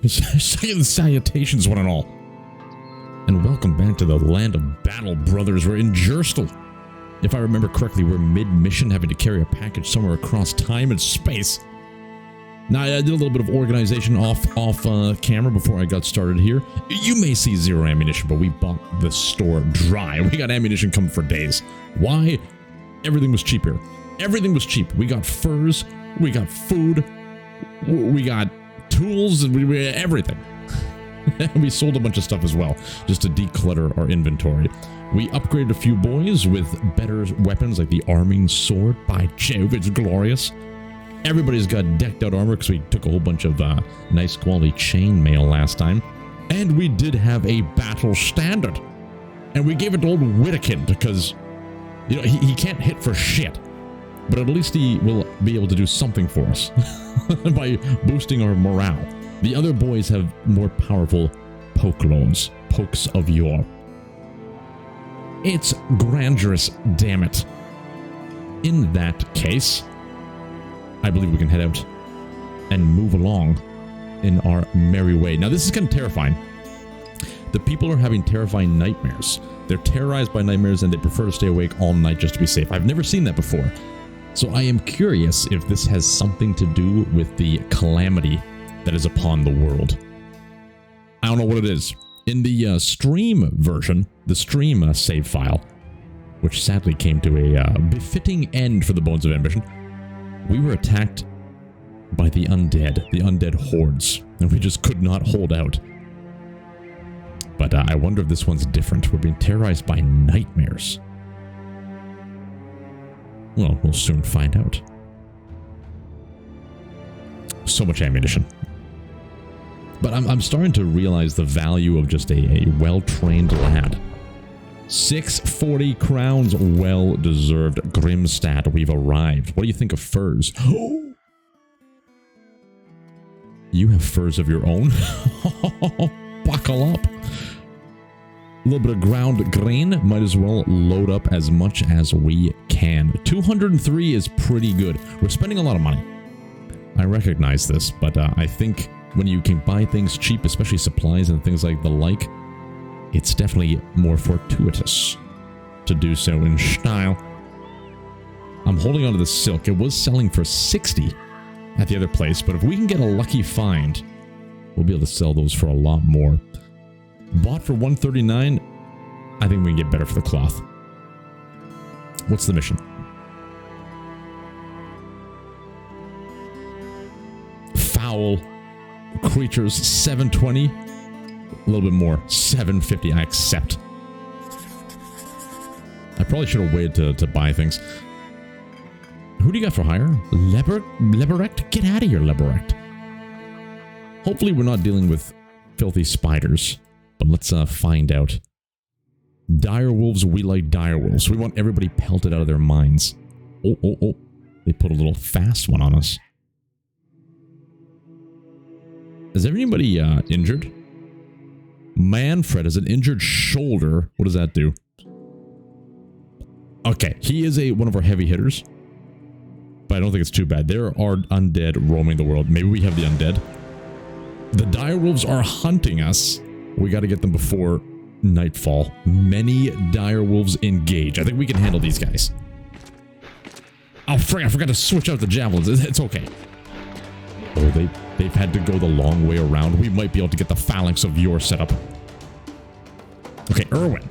Salutations, one and all. And welcome back to the land of battle, brothers. We're in Gerstel. If I remember correctly, we're mid-mission, having to carry a package somewhere across time and space. Now, I did a little bit of organization off camera before I got started here. You may see zero ammunition, but we bought the store dry. We got ammunition coming for days. Why? Everything was cheap here. Everything was cheap. We got furs, we got food, we got tools, and we everything. We sold a bunch of stuff as well, just to declutter our inventory. We upgraded a few boys with better weapons like the arming sword. By Jove, it's glorious. Everybody's got decked out armor because we took a whole bunch of nice quality chainmail last time. And we did have a battle standard. And we gave it to old Whittakin because, you know, he can't hit for shit. But at least he will be able to do something for us by boosting our morale. The other boys have more powerful pokes of yore. It's grandiose, damn it. In that case, I believe we can head out and move along in our merry way. Now, this is kind of terrifying. The people are having terrifying nightmares. They're terrorized by nightmares and they prefer to stay awake all night just to be safe. I've never seen that before. So I am curious if this has something to do with the calamity that is upon the world. I don't know what it is. In the stream version, the stream save file, which sadly came to a befitting end for the Bones of Ambition, we were attacked by the undead hordes, and we just could not hold out. But I wonder if this one's different. We're being terrorized by nightmares. Well, we'll soon find out. So much ammunition. But I'm starting to realize the value of just a well-trained lad. 640 crowns, well-deserved. Grimstad, we've arrived. What do you think of furs? You have furs of your own? Buckle up. A little bit of ground grain. Might as well load up as much as we can. 203 is pretty good. We're spending a lot of money. I recognize this, but I think when you can buy things cheap, especially supplies and things like the like, it's definitely more fortuitous to do so in style. I'm holding on to the silk. It was selling for 60 at the other place, but if we can get a lucky find, we'll be able to sell those for a lot more. Bought for 139, I think we can get better for the cloth. What's the mission? Foul creatures, 720. A little bit more, 750. I accept. I probably should have waited to buy things. Who do you got for hire? Leberect? Get out of here, Leberect. Hopefully we're not dealing with filthy spiders, but let's find out. Direwolves, we like direwolves. We want everybody pelted out of their minds. Oh. They put a little fast one on us. Is anybody injured? Manfred has an injured shoulder. What does that do? Okay, he is one of our heavy hitters. But I don't think it's too bad. There are undead roaming the world. Maybe we have the undead. The direwolves are hunting us. We got to get them before nightfall. Many direwolves engage. I think we can handle these guys. Oh, frick, I forgot to switch out the javelins. It's okay. Oh, they've had to go the long way around. We might be able to get the phalanx of your setup. Okay, Irwin.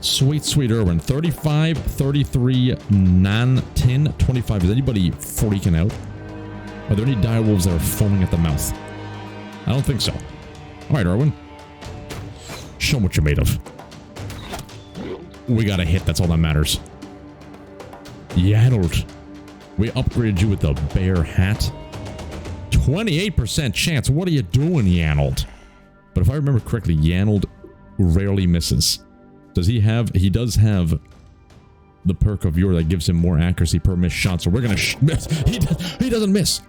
Sweet, sweet Irwin. 35, 33, 9, 10, 25. Is anybody freaking out? Are there any direwolves that are foaming at the mouth? I don't think so. All right, Irwin. Show them what you're made of. We got a hit. That's all that matters. Yanold. We upgraded you with the bear hat. 28% chance. What are you doing, Yanold? But if I remember correctly, Yanold rarely misses. Does he have... He does have the perk of Yore that gives him more accuracy per missed shot, so we're gonna miss. He doesn't miss.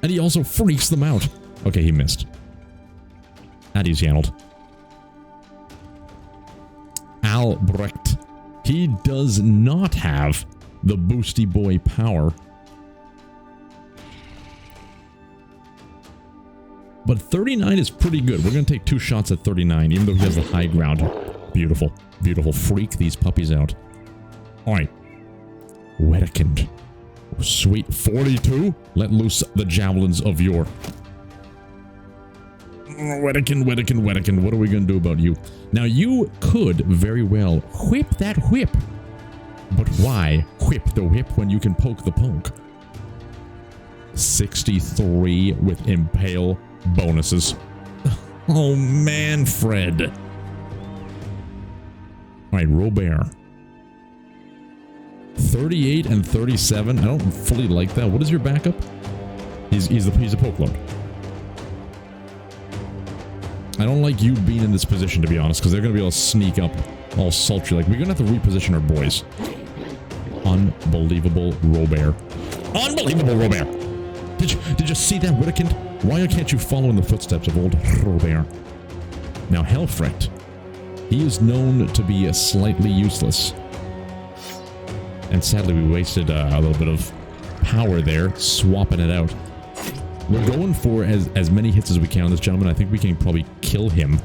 And he also freaks them out. Okay, he missed. Adios, Yanold. Albrecht. He does not have the boosty boy power. But 39 is pretty good. We're going to take 2 shots at 39, even though he has the high ground. Beautiful. Beautiful. Freak these puppies out. Alright. Wedekind. Sweet. 42. Let loose the javelins of yore. Wedekind, Wedekind, Wedekind. What are we going to do about you? Now, you could very well whip that whip. But why whip the whip when you can poke the poke? 63 with impale bonuses. Oh, man, Fred. Alright, Robert. 38 and 37. I don't fully like that. What is your backup? He's a poke lord. I don't like you being in this position, to be honest, because they're going to be able to sneak up all sultry. Like, we're going to have to reposition our boys. Unbelievable Robert. Unbelievable Robert. Did you see that, Wedekind? Why can't you follow in the footsteps of old Robert? Now, Helfrecht. He is known to be slightly useless. And sadly, we wasted a little bit of power there, swapping it out. We're going for as many hits as we can on this gentleman. I think we can probably kill him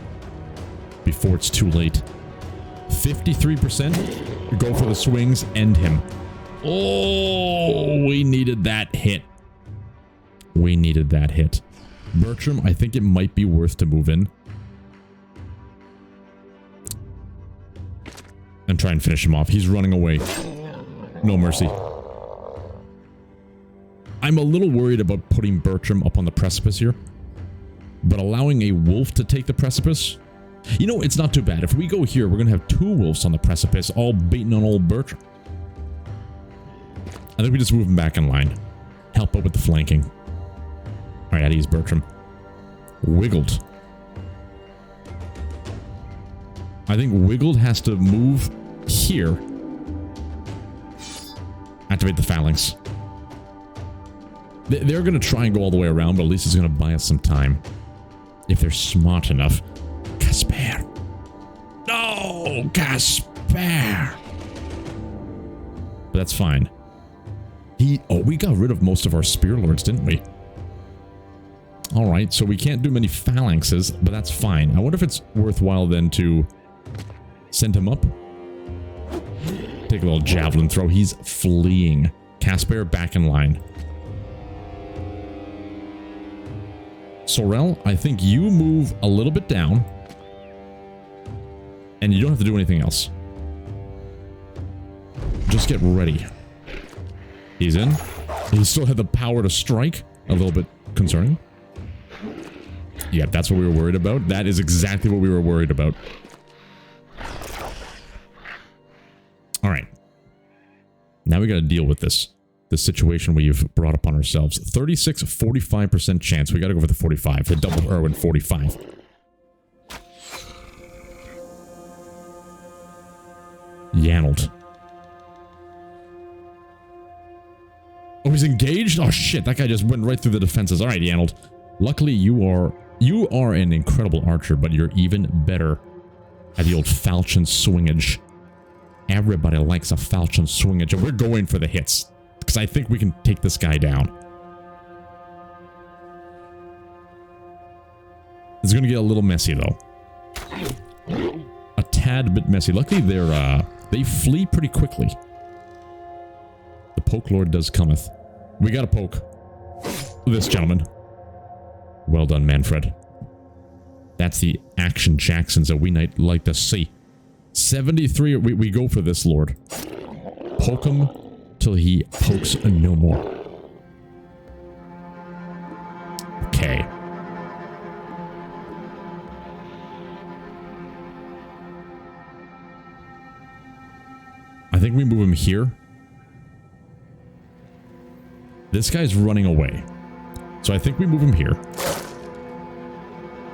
before it's too late. 53%. Go for the swings, end him. Oh, we needed that hit. We needed that hit. Bertram, I think it might be worth to move in. And try and finish him off. He's running away. No mercy. I'm a little worried about putting Bertram up on the precipice here. But allowing a wolf to take the precipice... You know, it's not too bad. If we go here, we're going to have 2 wolves on the precipice, all beating on old Bertram. I think we just move him back in line. Help out with the flanking. Alright, at ease, Bertram. Wiggled. I think Wiggled has to move here. Activate the phalanx. They're going to try and go all the way around, but at least it's going to buy us some time. If they're smart enough. Casper. No, Casper. But that's fine. We got rid of most of our spear lords, didn't we? Alright, so we can't do many phalanxes, but that's fine. I wonder if it's worthwhile then to send him up. Take a little javelin throw. He's fleeing. Casper back in line. Sorel, I think you move a little bit down. And you don't have to do anything else. Just get ready. He's in. He still had the power to strike. A little bit concerning. Yeah, that's what we were worried about. That is exactly what we were worried about. Alright. Now we gotta deal with this situation we've brought upon ourselves. 36, 45% chance. We gotta go for the 45. The double Irwin 45. Yanold. Oh, he's engaged? Oh shit, that guy just went right through the defenses. Alright, Yanold. Luckily, you are an incredible archer, but you're even better at the old falchion swingage. Everybody likes a falchion swingage, and we're going for the hits. Because I think we can take this guy down. It's going to get a little messy, though. A tad bit messy. Luckily, they flee pretty quickly. The poke lord does cometh. We got to poke this gentleman. Well done, Manfred. That's the action Jacksons that we like to see. 73, we go for this lord. Poke him till he pokes no more. Okay. I think we move him here. This guy's running away. So I think we move him here.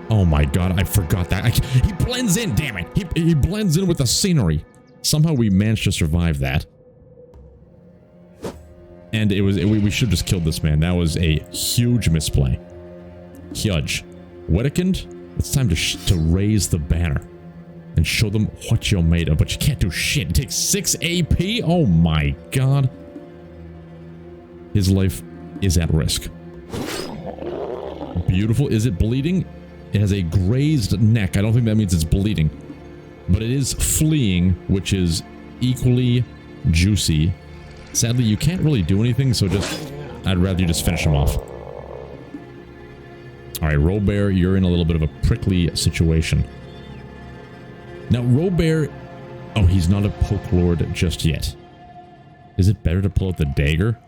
Oh my god, I forgot that. He blends in, damn it. He blends in with the scenery. Somehow we managed to survive that. And we should have just killed this man. That was a huge misplay. Huge. Wedekind, it's time to raise the banner. And show them what you're made of. But you can't do shit. It takes 6 AP? Oh my god. His life is at risk. Beautiful. Is it bleeding? It has a grazed neck. I don't think that means it's bleeding. But it is fleeing, which is equally juicy. Sadly, you can't really do anything, so I'd rather you just finish him off. Alright, Robert, you're in a little bit of a prickly situation. Now, Robert... Oh, he's not a poke lord just yet. Is it better to pull out the dagger?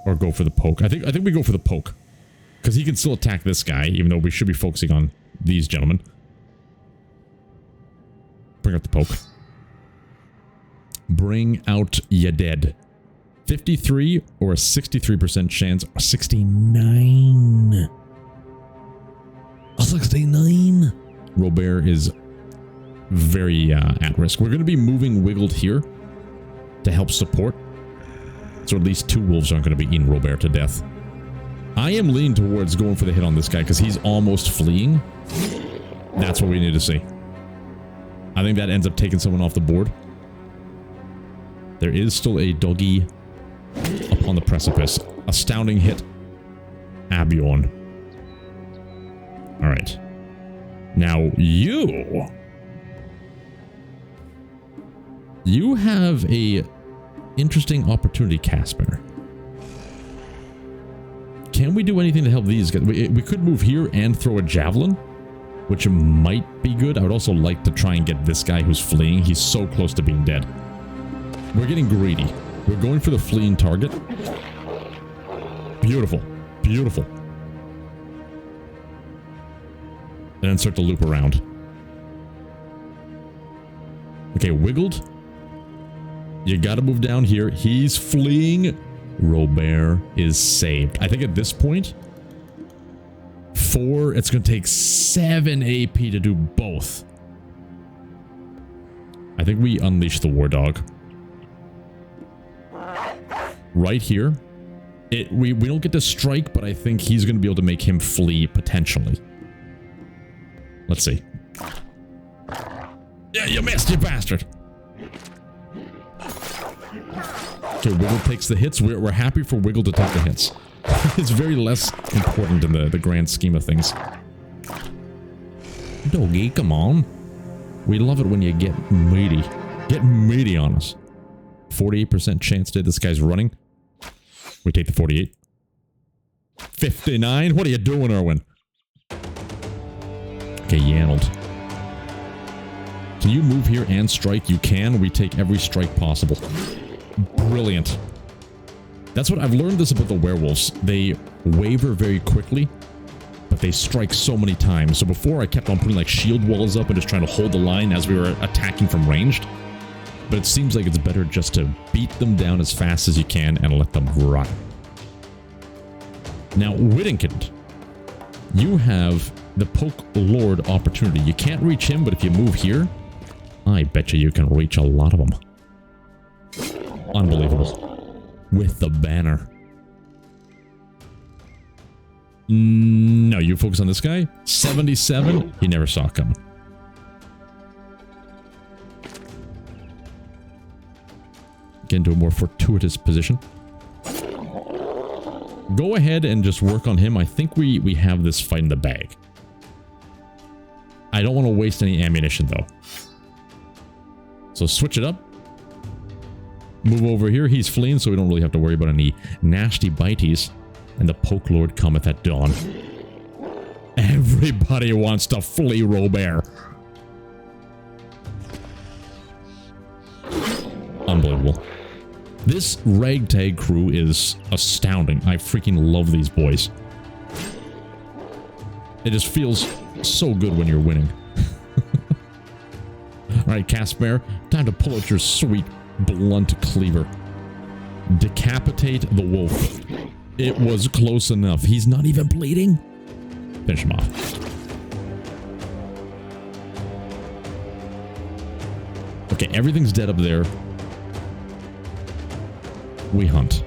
Or go for the poke? I think we go for the poke. Because he can still attack this guy, even though we should be focusing on these gentlemen. Bring out the poke. Bring out ya dead. 53 or a 63% chance. Or 69. A 69. Robert is very at risk. We're going to be moving Wiggled here to help support. So at least 2 wolves aren't going to be eating Robert to death. I am leaning towards going for the hit on this guy because he's almost fleeing. That's what we need to see. I think that ends up taking someone off the board. There is still a doggy upon the precipice. Astounding hit. Abion. Alright. Now you... You have a interesting opportunity, Casper. Can we do anything to help these guys? We could move here and throw a javelin, which might be good. I would also like to try and get this guy who's fleeing. He's so close to being dead. We're getting greedy. We're going for the fleeing target. Beautiful. Beautiful. And then start to loop around. Okay, Wiggled. You gotta move down here. He's fleeing. Robert is saved. I think at this point, 4, it's gonna take 7 AP to do both. I think we unleash the War Dog. Right here. We don't get to strike, but I think he's gonna be able to make him flee, potentially. Let's see. Yeah, you missed, you bastard! Okay, Wiggle takes the hits. We're happy for Wiggle to take the hits. It's very less important in the grand scheme of things. Doggy, come on. We love it when you get meaty. Get meaty on us. 48% chance that this guy's running. We take the 48. 59? What are you doing, Erwin? Okay, Yanold. Can you move here and strike? You can. We take every strike possible. Brilliant. That's what I've learned this about the werewolves. They waver very quickly, but they strike so many times. So before I kept on putting like shield walls up and just trying to hold the line as we were attacking from ranged. But it seems like it's better just to beat them down as fast as you can and let them run. Now, Whittington, you have the Poke Lord opportunity. You can't reach him, but if you move here, I bet you can reach a lot of them. Unbelievable. With the banner. No, you focus on this guy. 77. He never saw it coming. Get into a more fortuitous position. Go ahead and just work on him. I think we have this fight in the bag. I don't want to waste any ammunition, though. So switch it up. Move over here. He's fleeing, so we don't really have to worry about any nasty bites. And the Poke Lord cometh at dawn. Everybody wants to flee Robert. Unbelievable. This ragtag crew is astounding. I freaking love these boys. It just feels so good when you're winning. Alright, Casper, time to pull out your sweet blunt cleaver. Decapitate the wolf. It was close enough. He's not even bleeding. Finish him off. Okay, everything's dead up there. We hunt.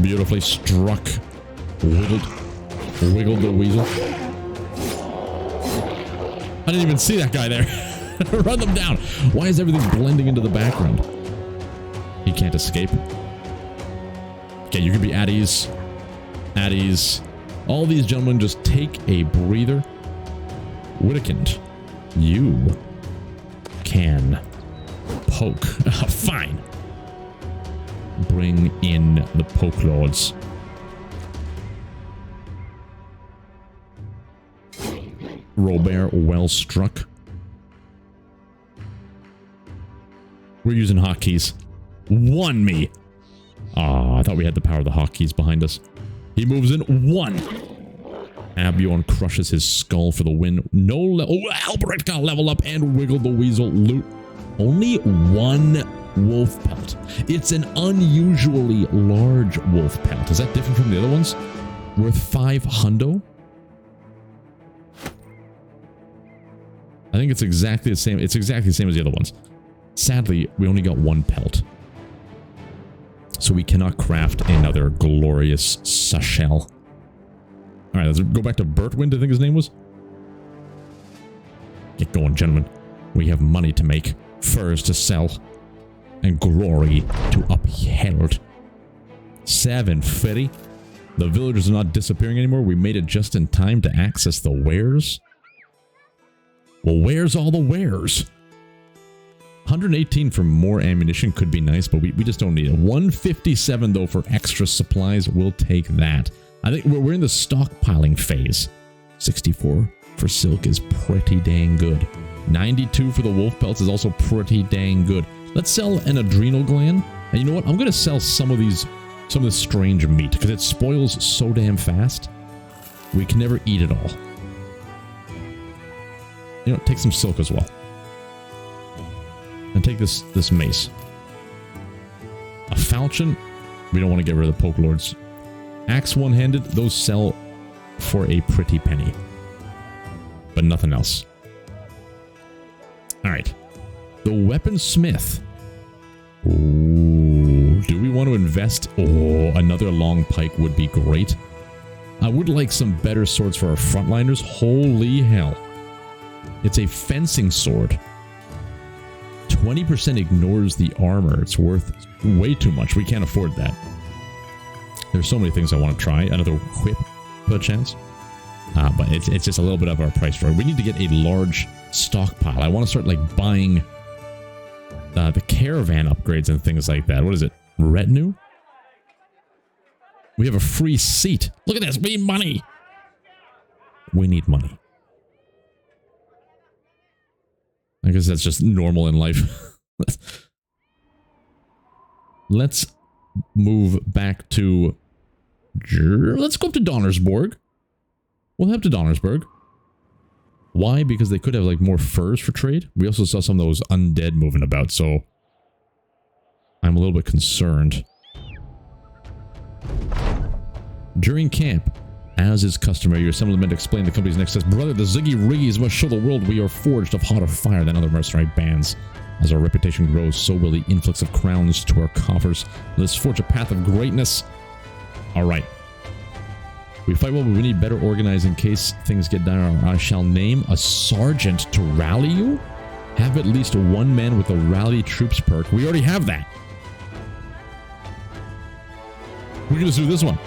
Beautifully struck. Wiggled the weasel. I didn't even see that guy there. Run them down. Why is everything blending into the background? He can't escape. Okay, you can be at ease. At ease. All these gentlemen just take a breather. Whittekind, you can poke. Fine. Bring in the poke lords. Robert, well struck. We're using hotkeys. Won me. Ah, I thought we had the power of the hotkeys behind us. He moves in. 1. Abiorn crushes his skull for the win. No level. Oh, Albrecht got level up and wiggled the weasel loot. Only 1 wolf pelt. It's an unusually large wolf pelt. Is that different from the other ones? Worth 5 hundo? I think it's exactly the same. It's exactly the same as the other ones. Sadly, we only got 1 pelt. So we cannot craft another glorious Sashel. Alright, let's go back to Bertwind, I think his name was. Get going, gentlemen. We have money to make, furs to sell, and glory to uphold. 750. The villagers are not disappearing anymore. We made it just in time to access the wares. Well, where's all the wares? 118 for more ammunition could be nice, but we just don't need it. 157 though for extra supplies. We'll take that. I think we're in the stockpiling phase. 64 for silk is pretty dang good. 92 for the wolf pelts is also pretty dang good. Let's sell an adrenal gland. And you know what? I'm going to sell some of this strange meat because it spoils so damn fast. We can never eat it all. You know, take some silk as well. And take this mace. A falchion. We don't want to get rid of the poke lords. Axe one-handed. Those sell for a pretty penny. But nothing else. Alright. The weaponsmith. Ooh. Do we want to invest? Oh, another long pike would be great. I would like some better swords for our frontliners. Holy hell. It's a fencing sword. 20% ignores the armor. It's worth way too much. We can't afford that. There's so many things I want to try. Another whip, perchance. But it's just a little bit of our price drag. We need to get a large stockpile. I want to start like buying the caravan upgrades and things like that. What is it? Retinue? We have a free seat. Look at this. We need money. We need money. I guess that's just normal in life. Let's move back to... Let's go up to Donnersborg. We'll head to Donnersborg. Why? Because they could have like more furs for trade. We also saw some of those undead moving about, so... I'm a little bit concerned. During camp, as is customary, your assembly men explain the company's next steps. Brother, the Ziggy Riggies must show the world we are forged of hotter fire than other mercenary bands. As our reputation grows, so will the influx of crowns to our coffers. Let's forge a path of greatness. Alright. We fight well, but we need better organizing in case things get dire. I shall name a sergeant to rally you. Have at least one man with a rally troops perk. We already have that. We're going to do this one.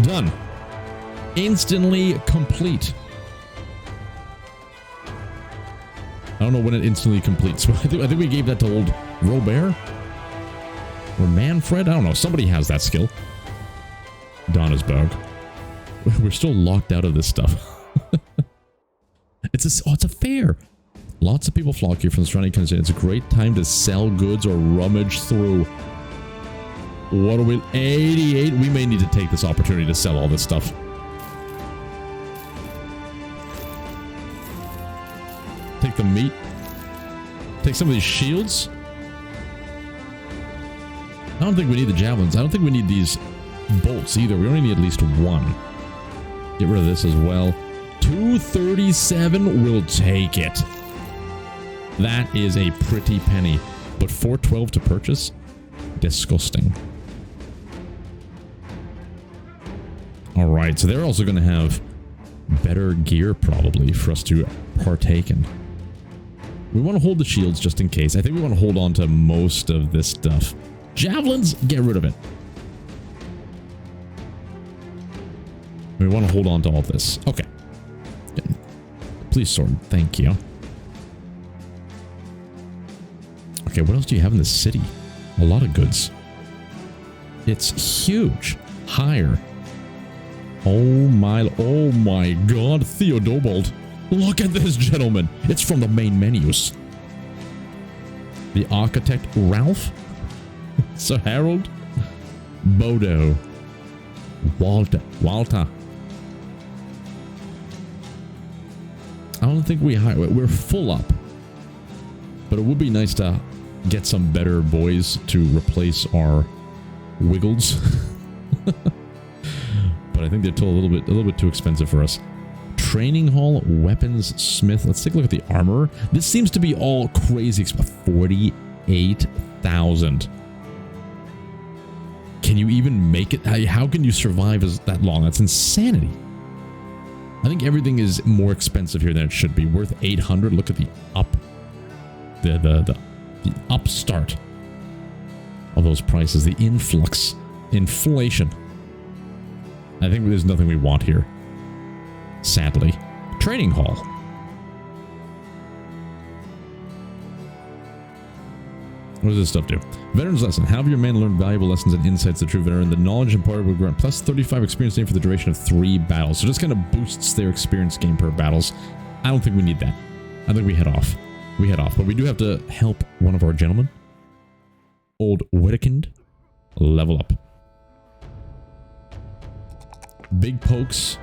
Done. Instantly complete. I don't know when it instantly completes. I think we gave that to old Robert or Manfred. I don't know. Somebody has that skill. Donnersberg. We're still locked out of this stuff. It's a fair. Lots of people flock here from the surrounding country. It's a great time to sell goods or rummage through. What are we? 88. We may need to take this opportunity to sell all this stuff. Take the meat. Take some of these shields. I don't think we need the javelins. I don't think we need these bolts either. We only need at least one. Get rid of this as well. 237. We'll take it. That is a pretty penny. But 412 to purchase? Disgusting. Alright, so they're also going to have better gear probably for us to partake in. We want to hold the shields just in case. I think we want to hold on to most of this stuff. Javelins, get rid of it. We want to hold on to all this. Okay. Please, sword. Thank you. Okay, what else do you have in the city? A lot of goods. It's huge. Higher. Oh my god, Theodobald. Look at this, gentleman. It's from the main menus. The architect, Ralph. Sir Harold. Bodo. Walter. I don't think we're full up. But it would be nice to get some better boys to replace our Wiggles. But I think they're still a little bit too expensive for us. Training hall, weapons, smith. Let's take a look at the armor. This seems to be all crazy expensive. 48,000. Can you even make it? How can you survive that long? That's insanity. I think everything is more expensive here than it should be. Worth 800. Look at the the upstart of those prices. The influx. Inflation. I think there's nothing we want here. Sadly. Training hall. What does this stuff do? Veteran's lesson. Have your men learn valuable lessons and insights. The true veteran. The knowledge imparted will grant plus 35 experience gain for the duration of 3 battles. So just kind of boosts their experience gain per battles. I don't think we need that. I think we head off. But we do have to help one of our gentlemen. Old Wittekind. Level up. Big pokes.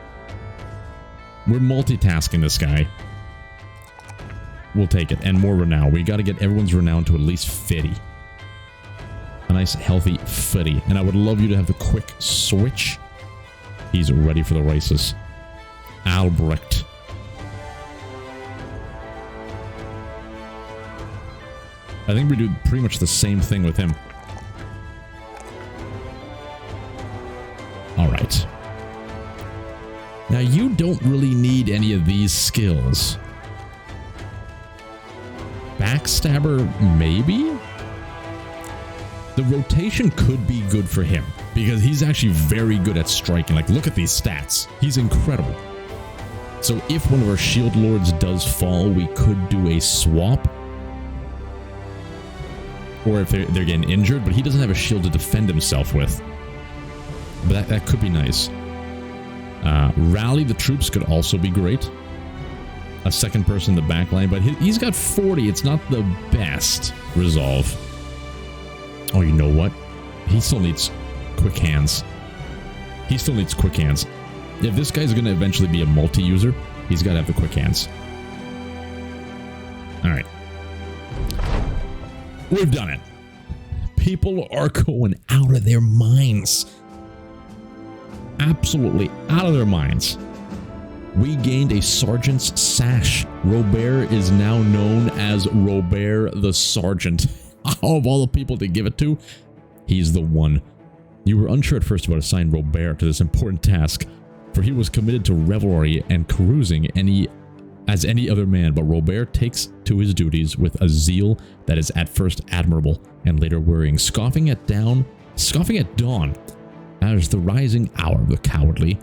We're multitasking this guy. We'll take it. And more renown. We got to get everyone's renown to at least 50. A nice, healthy 50. And I would love you to have a quick switch. He's ready for the races. Albrecht. I think we do pretty much the same thing with him. Alright. Now, you don't really need any of these skills. Backstabber, maybe? The rotation could be good for him, because he's actually very good at striking. Like, look at these stats. He's incredible. So if one of our shield lords does fall, we could do a swap. Or if they're getting injured, but he doesn't have a shield to defend himself with. But that could be nice. Rally the troops could also be great. A second person in the back line, but he's got 40. It's not the best resolve. Oh, you know what? He still needs quick hands. If this guy's going to eventually be a multi-user, he's got to have the quick hands. Alright. We've done it. People are going out of their minds. Absolutely out of their minds. We gained a sergeant's sash. Robert is now known as Robert the Sergeant. Of all the people to give it to, he's the one. You were unsure at first about assigning Robert to this important task, for he was committed to revelry and carousing as any other man, but Robert takes to his duties with a zeal that is at first admirable and later worrying, scoffing at dawn as the rising hour of the cowardly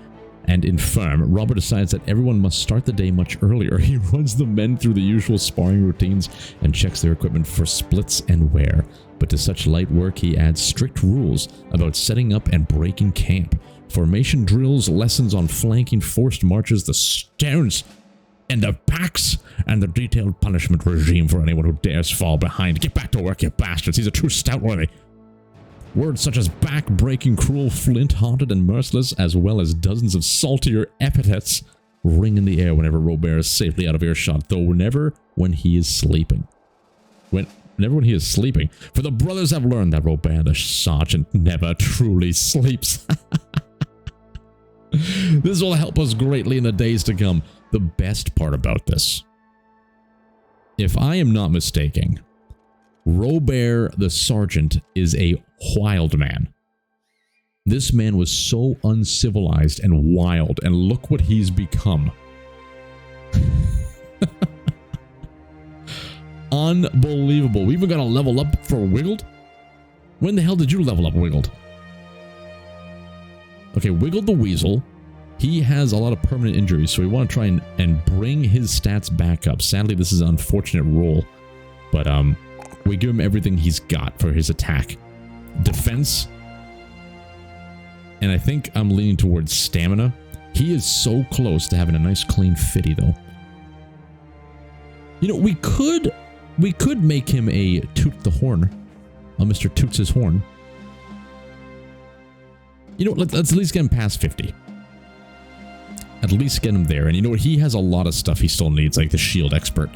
and infirm. Robert decides that everyone must start the day much earlier. He runs the men through the usual sparring routines and checks their equipment for splits and wear. But to such light work he adds strict rules about setting up and breaking camp, formation drills, lessons on flanking, forced marches, the stones and the packs, and the detailed punishment regime for anyone who dares fall behind. Get back to work, you bastards. He's a true Stoutworthy. Words such as back-breaking, cruel, flint-haunted, and merciless, as well as dozens of saltier epithets, ring in the air whenever Robert is safely out of earshot, though never when he is sleeping. Never when he is sleeping. For the brothers have learned that Robert the Sergeant never truly sleeps. This will help us greatly in the days to come. The best part about this, if I am not mistaken, Robert the Sergeant is a wild man. This man was so uncivilized and wild, and look what he's become. Unbelievable. We even got a level up for Wiggled? When the hell did you level up Wiggled? Okay, Wiggled the Weasel He has a lot of permanent injuries, so we want to try and bring his stats back up. Sadly, this is an unfortunate roll, but we give him everything he's got for his attack. Defense, and I think I'm leaning towards stamina. He is so close to having a nice clean fitty, though. You know, we could make him a Toot the Horn, a Mr. Toots his Horn. You know, let's at least get him past 50. At least get him there. And you know what? He has a lot of stuff he still needs, like the shield expert.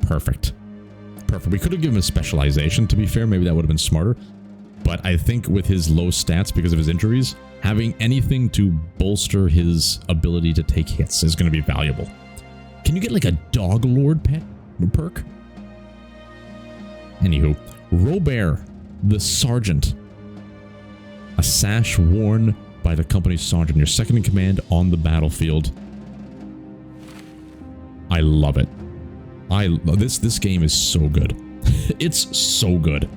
Perfect. Perfect. We could have given him a specialization, to be fair. Maybe that would have been smarter. But I think with his low stats because of his injuries, having anything to bolster his ability to take hits is going to be valuable. Can you get like a Dog Lord pet perk? Anywho, Robert, the Sergeant. A sash worn by the company's sergeant. You're second in command on the battlefield. I love it. This game is so good. It's so good.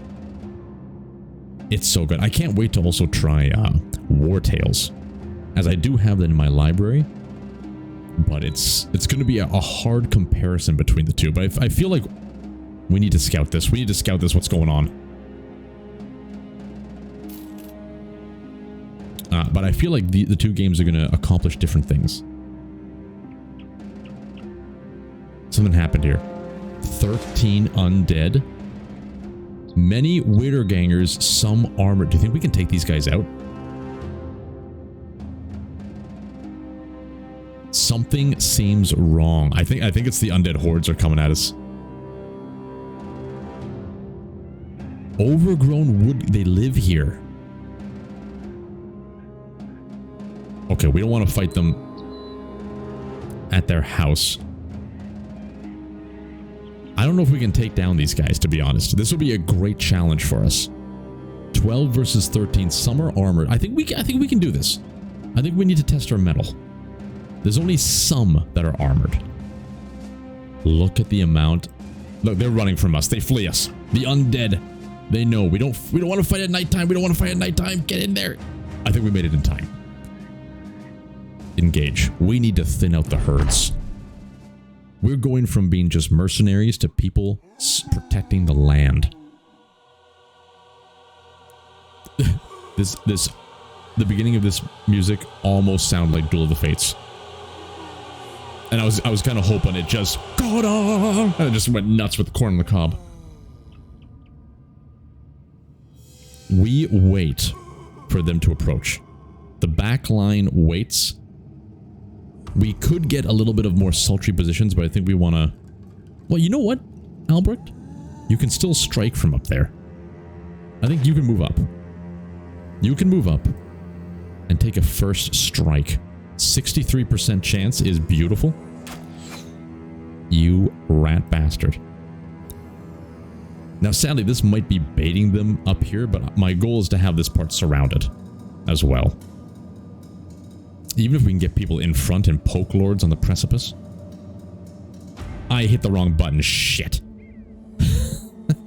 It's so good. I can't wait to also try War Tales, as I do have that in my library. But it's going to be a hard comparison between the two. But I feel like we need to scout this. We need to scout this. What's going on? But I feel like the two games are going to accomplish different things. Something happened here. 13 undead. Many Widdergangers, some armored. Do you think we can take these guys out? Something seems wrong. I think it's the undead hordes are coming at us. Overgrown wood. They live here. Okay, we don't want to fight them at their house. I don't know if we can take down these guys, to be honest. This will be a great challenge for us. 12 versus 13. Some are armored. I think we can do this. I think we need to test our mettle. There's only some that are armored. Look at the amount. Look, they're running from us. They flee us. The undead. They know we don't want to fight at nighttime. We don't want to fight at nighttime. Get in there. I think we made it in time. Engage. We need to thin out the herds. We're going from being just mercenaries to people protecting the land. The beginning of this music almost sounded like Duel of the Fates. And I was kind of hoping it just got on, and it just went nuts with the corn on the cob. We wait for them to approach. The back line waits. We could get a little bit of more sultry positions, but I think we want to... Well, you know what, Albrecht? You can still strike from up there. I think you can move up. You can move up and take a first strike. 63% chance is beautiful. You rat bastard. Now, sadly, this might be baiting them up here, but my goal is to have this part surrounded as well. Even if we can get people in front and poke lords on the precipice. I hit the wrong button. Shit.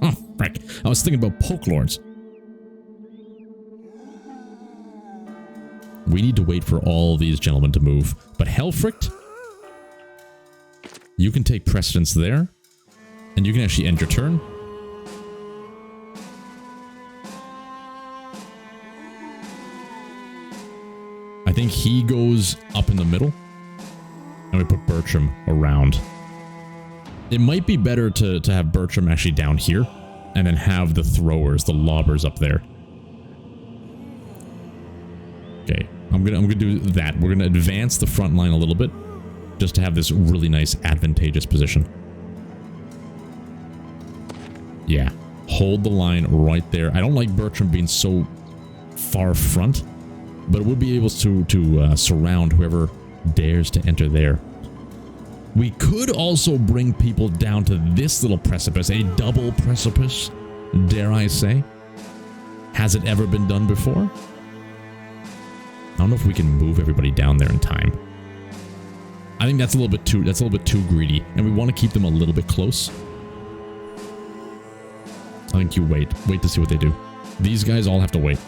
Oh, frick. I was thinking about poke lords. We need to wait for all these gentlemen to move. But Helfricht, you can take precedence there. And you can actually end your turn. I think he goes up in the middle. And we put Bertram around. It might be better to have Bertram actually down here. And then have the throwers, the lobbers up there. Okay, I'm gonna do that. We're gonna advance the front line a little bit. Just to have this really nice advantageous position. Yeah. Hold the line right there. I don't like Bertram being so far front. But we'll be able to surround whoever dares to enter there. We could also bring people down to this little precipice. A double precipice, dare I say. Has it ever been done before? I don't know if we can move everybody down there in time. I think that's a little bit too greedy, and we want to keep them a little bit close. I think you wait to see what they do. These guys all have to wait.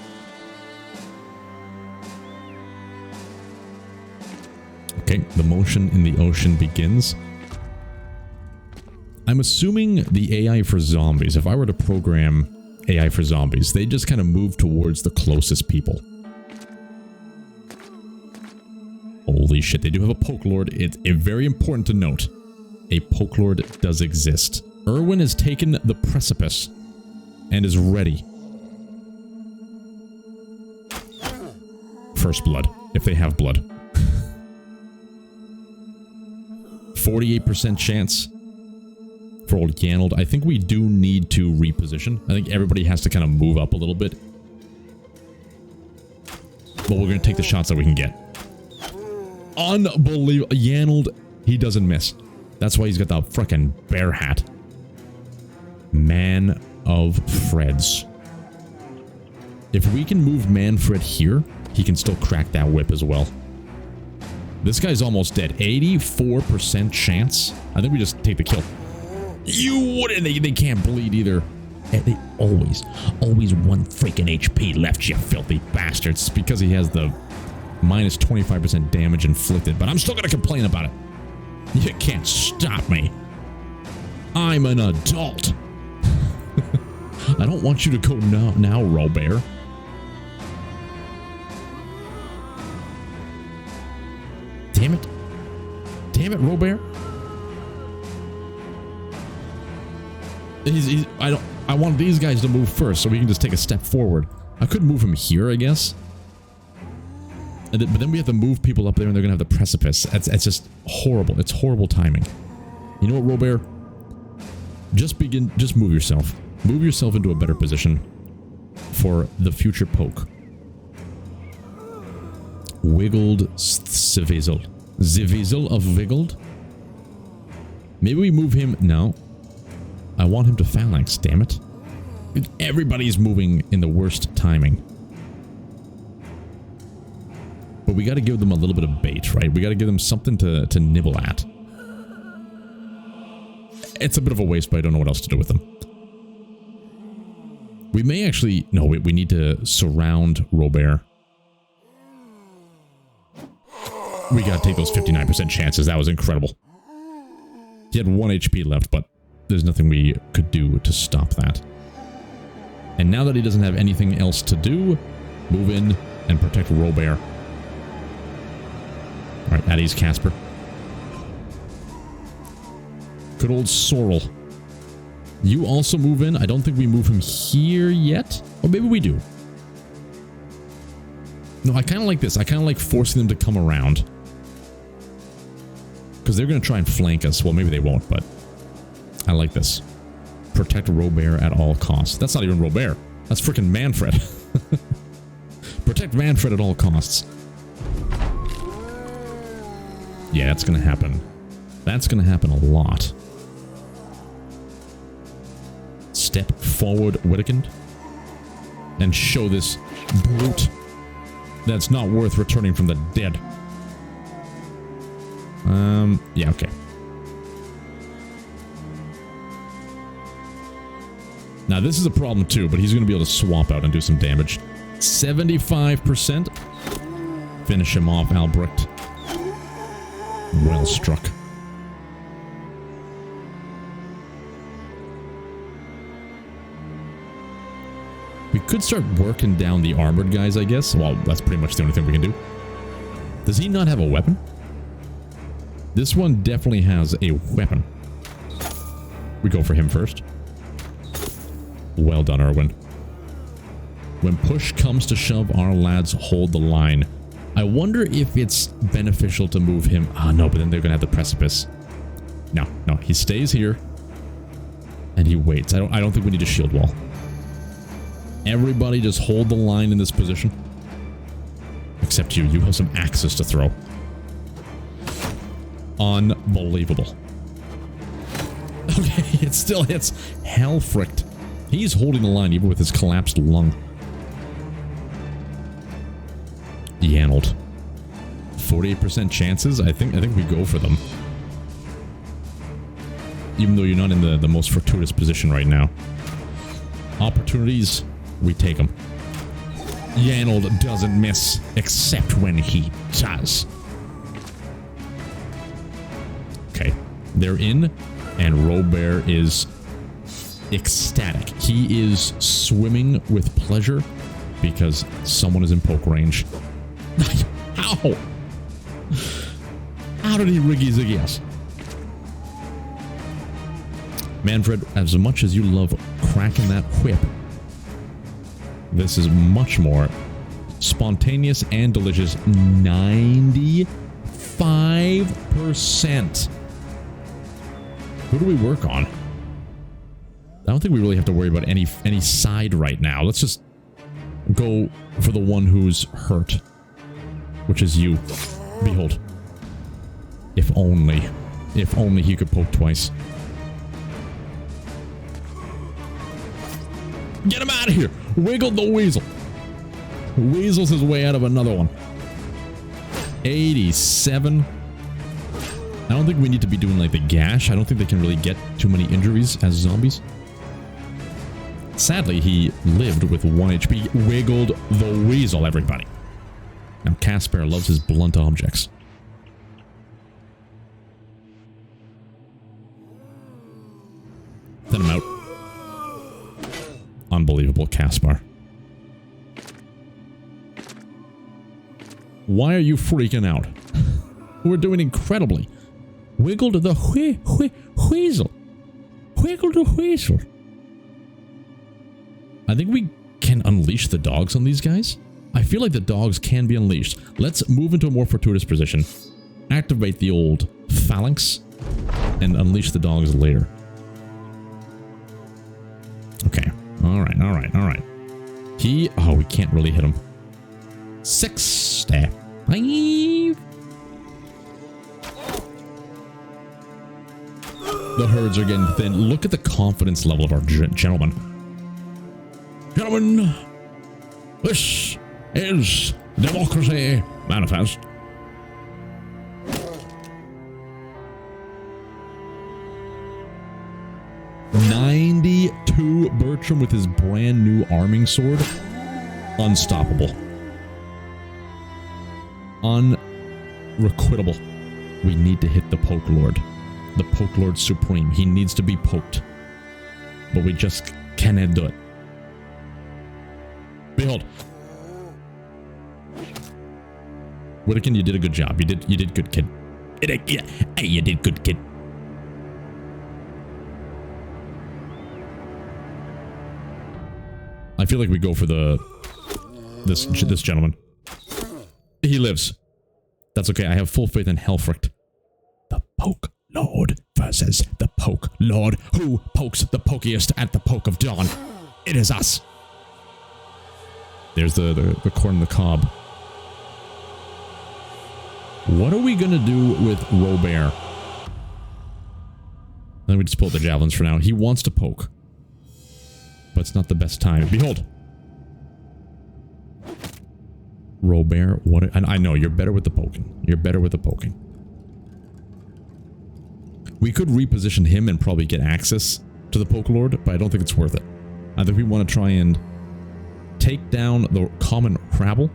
Okay, the motion in the ocean begins. I'm assuming the AI for zombies, if I were to program AI for zombies, they just kind of move towards the closest people. Holy shit, they do have a poke lord. It's very important to note. A poke lord does exist. Erwin has taken the precipice and is ready. First blood, if they have blood. 48% chance for old Yanold. I think we do need to reposition. I think everybody has to kind of move up a little bit. But we're going to take the shots that we can get. Unbelievable. Yanold, he doesn't miss. That's why he's got the frickin' bear hat. Man of Freds. If we can move Manfred here, he can still crack that whip as well. This guy's almost dead. 84% chance. I think we just take the kill. You wouldn't. They can't bleed either. And they always 1 freaking HP left, you filthy bastards. It's because he has the minus 25% damage inflicted. But I'm still going to complain about it. You can't stop me. I'm an adult. I don't want you to go now, Robert. Damn it. Damn it, Robert. I want these guys to move first so we can just take a step forward. I could move him here, I guess. But then we have to move people up there and they're going to have the precipice. It's just horrible. It's horrible timing. You know what, Robert? Just move yourself. Move yourself into a better position for the future poke. Wiggled Zivizel. Zivizel of Wiggled? Maybe we move him... No. I want him to phalanx, damn it. Everybody's moving in the worst timing. But we got to give them a little bit of bait, right? We got to give them something to nibble at. It's a bit of a waste, but I don't know what else to do with them. We may actually... No, we need to surround Robert. We got to take those 59% chances. That was incredible. He had 1 HP left, but there's nothing we could do to stop that. And now that he doesn't have anything else to do, move in and protect Robert. Alright, at ease, Casper. Good old Sorrel. You also move in. I don't think we move him here yet. Or maybe we do. No, I kind of like this. I kind of like forcing them to come around. Because they're going to try and flank us. Well, maybe they won't, but I like this. Protect Robert at all costs. That's not even Robert. That's freaking Manfred. Protect Manfred at all costs. Yeah, that's going to happen. That's going to happen a lot. Step forward, Wittekind. And show this brute that's not worth returning from the dead. Yeah, okay. Now, this is a problem too, but he's going to be able to swap out and do some damage. 75%. Finish him off, Albrecht. Well struck. We could start working down the armored guys, I guess. Well, that's pretty much the only thing we can do. Does he not have a weapon? This one definitely has a weapon. We go for him first. Well done, Erwin. When push comes to shove, our lads hold the line. I wonder if it's beneficial to move him. Ah, no, but then they're going to have the precipice. No, he stays here. And he waits. I don't think we need a shield wall. Everybody just hold the line in this position. Except you. You have some axes to throw. Unbelievable. Okay, it still hits. Hellfricked. He's holding the line even with his collapsed lung. Yanold. 48% chances. I think we go for them. Even though you're not in the most fortuitous position right now. Opportunities, we take them. Yanold doesn't miss, except when he does. They're in, and Robert is ecstatic. He is swimming with pleasure because someone is in poke range. How? How did he riggy ziggy us? Manfred, as much as you love cracking that whip, this is much more spontaneous and delicious. 95%. Who do we work on? I don't think we really have to worry about any side right now. Let's just go for the one who's hurt, which is you. Behold. If only he could poke twice. Get him out of here! Wiggle the weasel! Weasels his way out of another one. 87. I don't think we need to be doing like the gash. I don't think they can really get too many injuries as zombies. Sadly, he lived with 1 HP. Wiggled the weasel, everybody. Now, Casper loves his blunt objects. Send him out. Unbelievable, Caspar. Why are you freaking out? We're doing incredibly. Wiggled the weasel. Wiggled the weasel. I think we can unleash the dogs on these guys. I feel like the dogs can be unleashed. Let's move into a more fortuitous position. Activate the old phalanx and unleash the dogs later. Okay. Alright. Oh, we can't really hit him. 65. The herds are getting thin. Look at the confidence level of our gentlemen. Gentlemen, this is democracy manifest. .92 Bertram with his brand new arming sword. Unstoppable. Unrequittable. We need to hit the Poke Lord. The Poke Lord Supreme. He needs to be poked. But we just cannot do it. Behold. Whittakin, you did a good job. You did good, kid. Hey, you did good, kid. I feel like we go for this gentleman. He lives. That's okay. I have full faith in Helfricht. The Poke Lord versus the Poke Lord. Who pokes the pokiest at the poke of dawn? It is us. There's the corn on the cob. What are we gonna do with Robert? Then we just pull the javelins for now. He wants to poke, but it's not the best time. Behold, Robert. What? I know you're better with the poking. You're better with the poking. We could reposition him and probably get access to the Poke Lord, but I don't think it's worth it. I think we want to try and take down the common Crabble.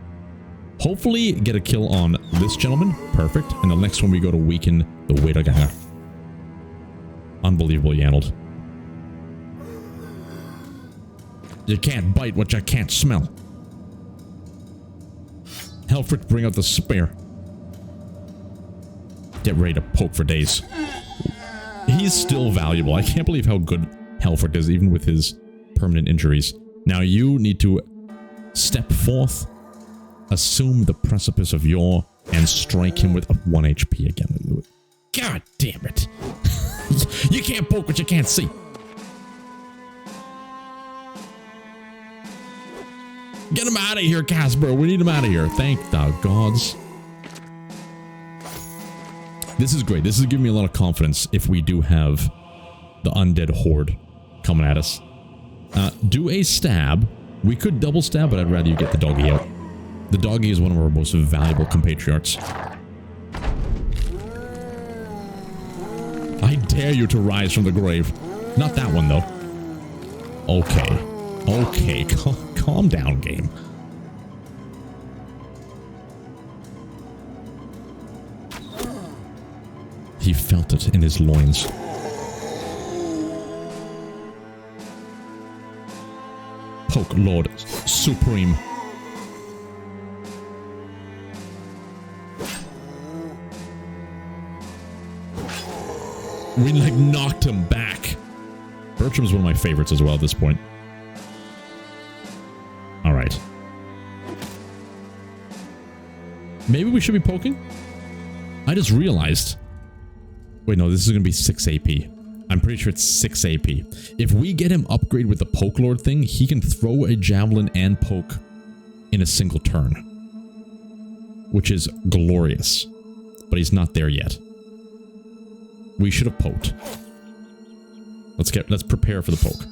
Hopefully get a kill on this gentleman. Perfect. And the next one we go to weaken the Wiederganger. Unbelievable, Yanold. You can't bite what you can't smell. Helfricht, bring out the spear. Get ready to poke for days. He's still valuable. I can't believe how good Helfricht is, even with his permanent injuries. Now you need to step forth, assume the precipice of yore, and strike him with a 1 HP again. God damn it. You can't poke what you can't see. Get him out of here, Casper. We need him out of here. Thank the gods. This is great. This is giving me a lot of confidence if we do have the undead horde coming at us. Do a stab. We could double stab, but I'd rather you get the doggy out. The doggy is one of our most valuable compatriots. I dare you to rise from the grave. Not that one, though. Okay. Okay. Calm down, game. he felt it in his loins. Poke Lord Supreme. We like knocked him back. Bertram's one of my favorites as well at this point. Alright. Maybe we should be poking? I just realized. Wait, no, this is going to be 6 AP. I'm pretty sure it's 6 AP. If we get him upgrade with the Poke Lord thing, he can throw a javelin and poke in a single turn. Which is glorious. But he's not there yet. We should have poked. Let's prepare for the poke.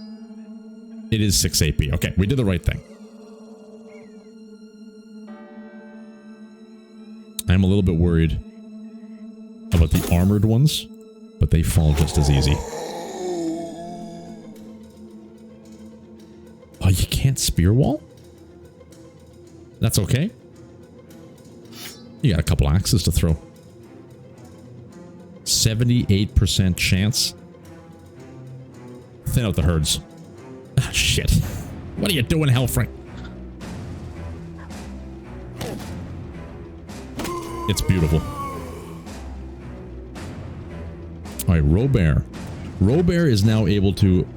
It is 6 AP. Okay, we did the right thing. I'm a little bit worried about the armored ones, but they fall just as easy. Oh, you can't spear wall? That's okay. You got a couple axes to throw. 78% chance. Thin out the herds. Ah, shit. What are you doing, Hellfrey? It's beautiful. Alright, Robert. Robert is now able to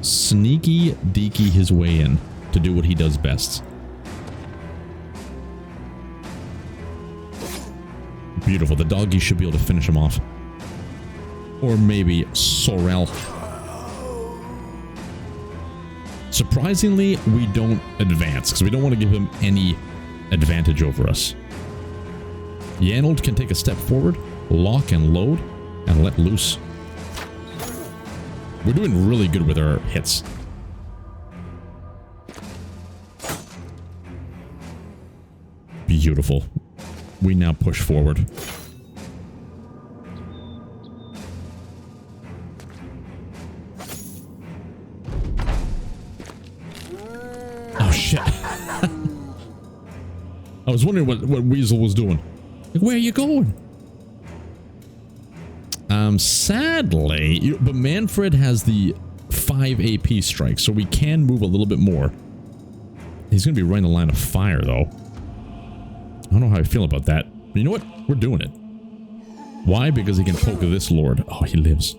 sneaky deaky his way in to do what he does best. Beautiful. The doggy should be able to finish him off. Or maybe Sorrel. Surprisingly, we don't advance because we don't want to give him any advantage over us. Yanold can take a step forward, lock and load, and let loose. We're doing really good with our hits. Beautiful. We now push forward. Oh shit. I was wondering what Weasel was doing. Like, where are you going? Sadly, but Manfred has the 5 AP strike, so we can move a little bit more. He's going to be right in the line of fire, though. I don't know how I feel about that. But you know what? We're doing it. Why? Because he can poke this lord. Oh, he lives.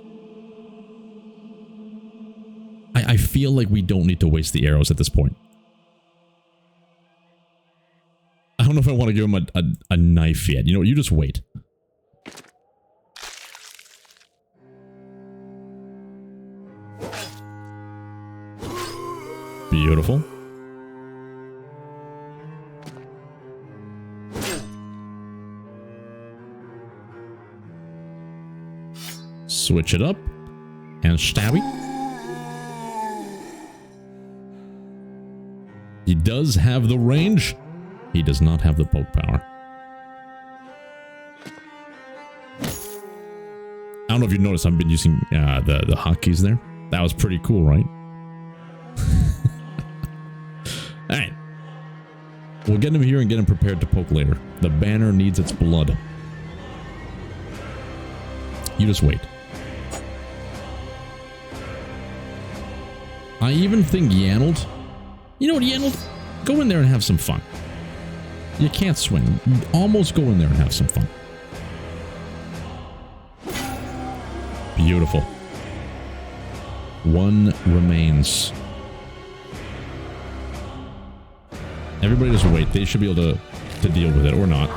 I feel like we don't need to waste the arrows at this point. I don't know if I want to give him a knife yet. You know what? You just wait. Beautiful. Switch it up. And stabby. He does have the range. He does not have the poke power. I don't know if you noticed, I've been using the hotkeys there. That was pretty cool, right? Alright. We'll get him here and get him prepared to poke later. The banner needs its blood. You just wait. I even think Yanold... You know what, Yanold? Go in there and have some fun. You can't swing. Almost go in there and have some fun. Beautiful. One remains. Everybody just wait. They should be able to deal with it, or not.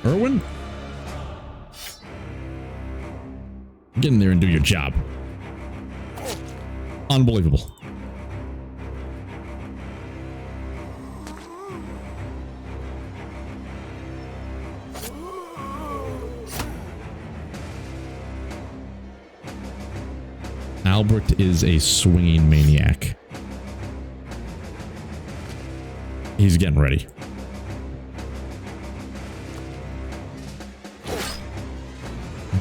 Erwin? Get in there and do your job. Unbelievable. Albrecht is a swinging maniac. He's getting ready.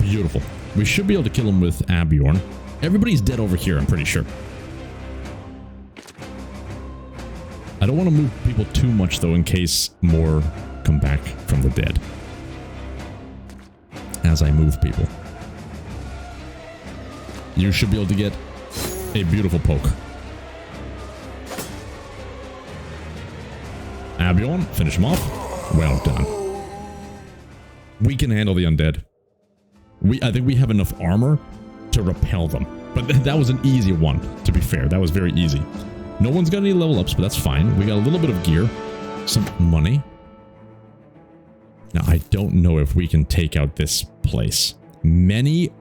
Beautiful. We should be able to kill him with Abjorn. Everybody's dead over here, I'm pretty sure. I don't want to move people too much, though, in case more come back from the dead. as I move people. You should be able to get a beautiful poke. Abion, finish him off. Well done. We can handle the undead. I think we have enough armor to repel them. But that was an easy one, to be fair. That was very easy. No one's got any level ups, but that's fine. We got a little bit of gear. Some money. Now, I don't know if we can take out this place. Many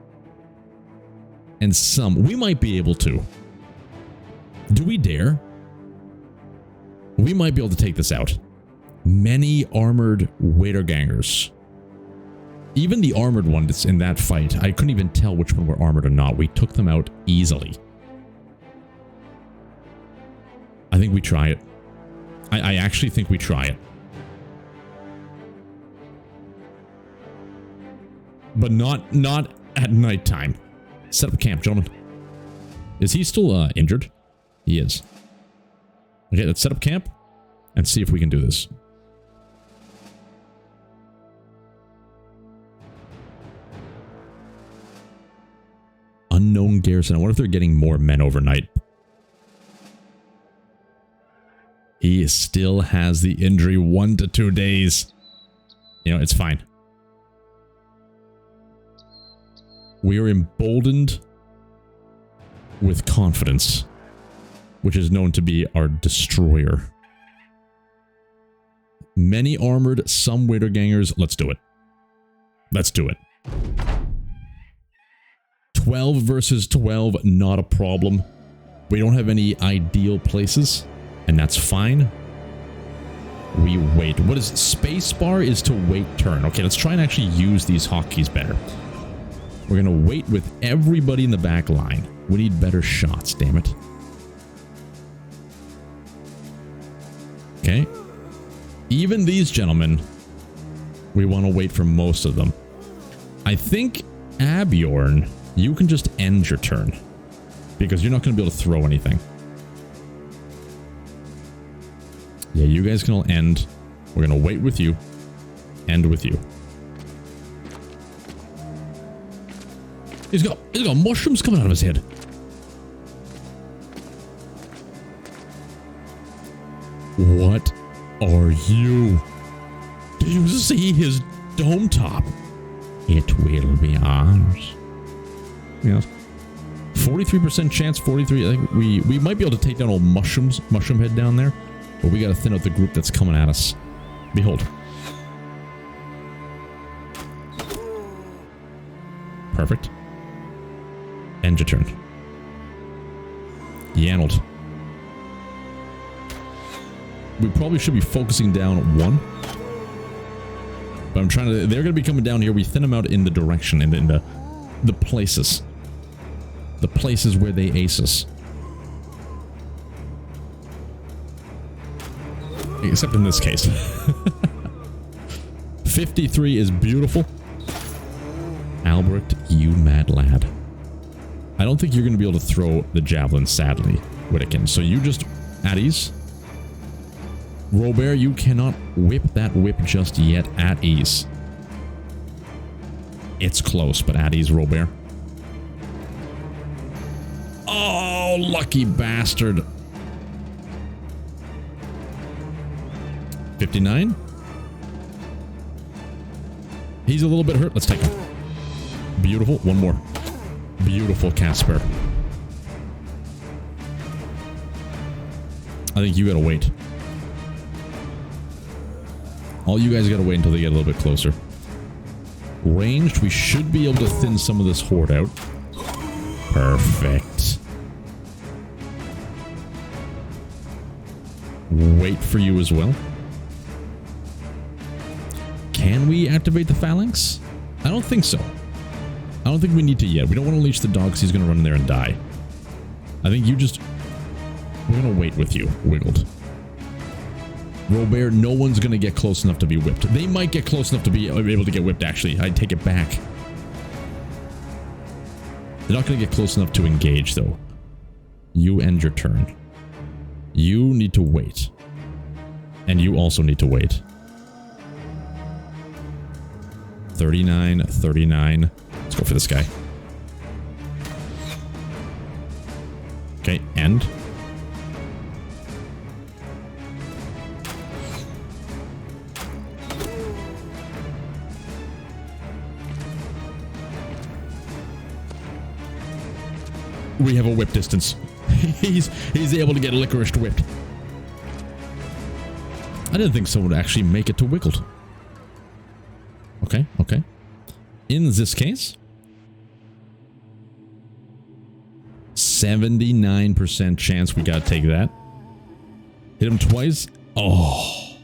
and some. We might be able to. Do we dare? We might be able to take this out. Many armored waiter-gangers. Even the armored one that's in that fight, I couldn't even tell which one were armored or not. We took them out easily. I think we try it. I actually think we try it. But not at nighttime. Set up camp, gentlemen. Is he still injured? He is. Okay, let's set up camp and see if we can do this. Unknown garrison. I wonder if they're getting more men overnight. He still has the injury 1 to 2 days. You know, it's fine. We are emboldened with confidence, which is known to be our destroyer. Many armored, some waiter gangers. Let's do it. Let's do it. 12 versus 12, not a problem. We don't have any ideal places, and that's fine. We wait. What is spacebar is to wait turn. Okay, let's try and actually use these hotkeys better. We're going to wait with everybody in the back line. We need better shots, damn it. Okay. Even these gentlemen, we want to wait for most of them. I think, Abjorn, you can just end your turn. Because you're not going to be able to throw anything. Yeah, you guys can all end. We're going to wait with you. End with you. He's got mushrooms coming out of his head. What are you? Did you see his dome top? It will be ours. Yes. 43% chance, 43. I think we might be able to take down old mushroom head down there, but we got to thin out the group that's coming at us. Behold. Perfect. End your turn. Yanold. We probably should be focusing down one. But I'm trying to... They're going to be coming down here. We thin them out in the direction, in the places. The places where they ace us. Except in this case. 53 is beautiful. Albrecht, you mad lad. I don't think you're going to be able to throw the javelin, sadly, Whittakin. So you just at ease. Robert, you cannot whip that whip just yet at ease. It's close, but at ease, Robert. Oh, lucky bastard. 59. He's a little bit hurt. Let's take him. Beautiful. One more. Beautiful, Casper. I think you gotta wait. All you guys gotta wait until they get a little bit closer. Ranged, we should be able to thin some of this horde out. Perfect. Wait for you as well. Can we activate the phalanx? I don't think so. I don't think we need to yet. We don't want to unleash the dog because he's going to run in there and die. I think you just... We're going to wait with you, Wiggled. Robert, no one's going to get close enough to be whipped. They might get close enough to be able to get whipped, actually. I'd take it back. They're not going to get close enough to engage, though. You end your turn. You need to wait. And you also need to wait. 39, 39. Let's go for this guy. Okay, end. We have a whip distance. he's able to get licorice whipped. I didn't think someone would actually make it to Wiggled. Okay, okay. In this case, 79% chance we gotta take that. Hit him twice. Oh,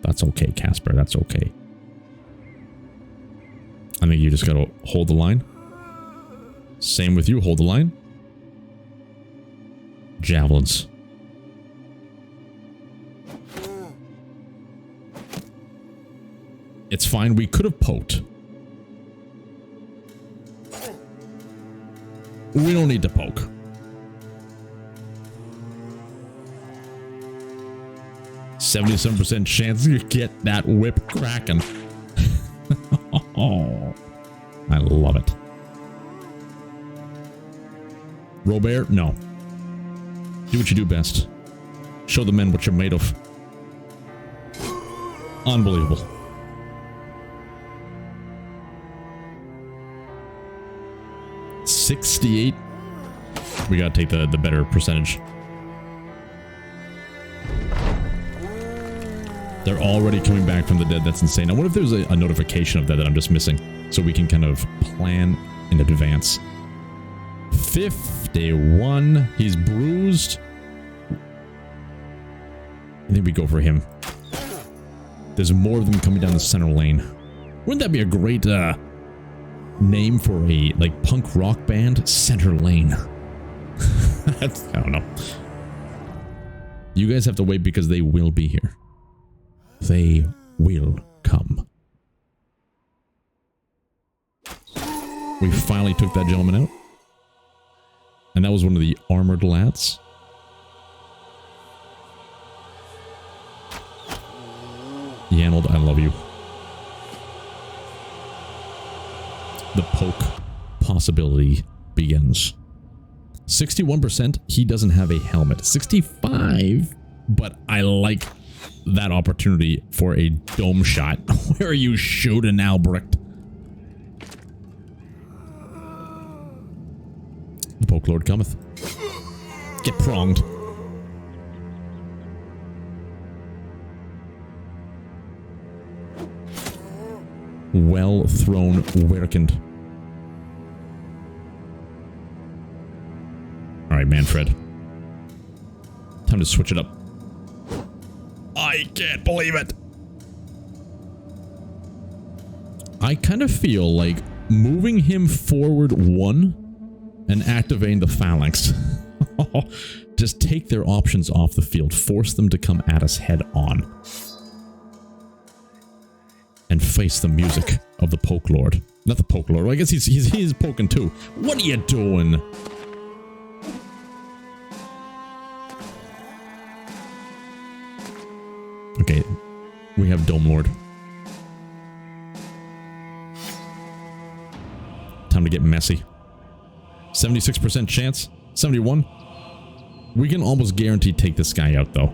that's okay, Casper. That's okay. I think you just gotta hold the line. Same with you. Hold the line. Javelins. It's fine. We could have poked. We don't need to poke. %77% chance you get that whip cracking. Oh, I love it. Robert, no. Do what you do best. Show the men what you're made of. Unbelievable. $68. We gotta take the better percentage. They're already coming back from the dead. That's insane. I wonder if there's a notification of that I'm just missing, so we can kind of plan in advance. 51. He's bruised. I think we go for him. There's more of them coming down the center lane. Wouldn't that be a great name for a punk rock band? Center Lane. I don't know. You guys have to wait because they will be here. They will come. We finally took that gentleman out. And that was one of the armored lads. Yanold, I love you. The poke possibility begins. 61%, he doesn't have a helmet. 65, but I like that opportunity for a dome shot. Where are you shooting, Albrecht? The Poke Lord cometh. Get pronged. Well thrown, Werkend. Alright, Manfred. Time to switch it up. I can't believe it! I kind of feel like moving him forward one and activating the phalanx. Just take their options off the field. Force them to come at us head on. And face the music of the Poke Lord. Not the Poke Lord. Well, I guess he's poking too. What are you doing? Okay. We have Dome Lord. Time to get messy. 76% chance. 71. We can almost guarantee take this guy out though.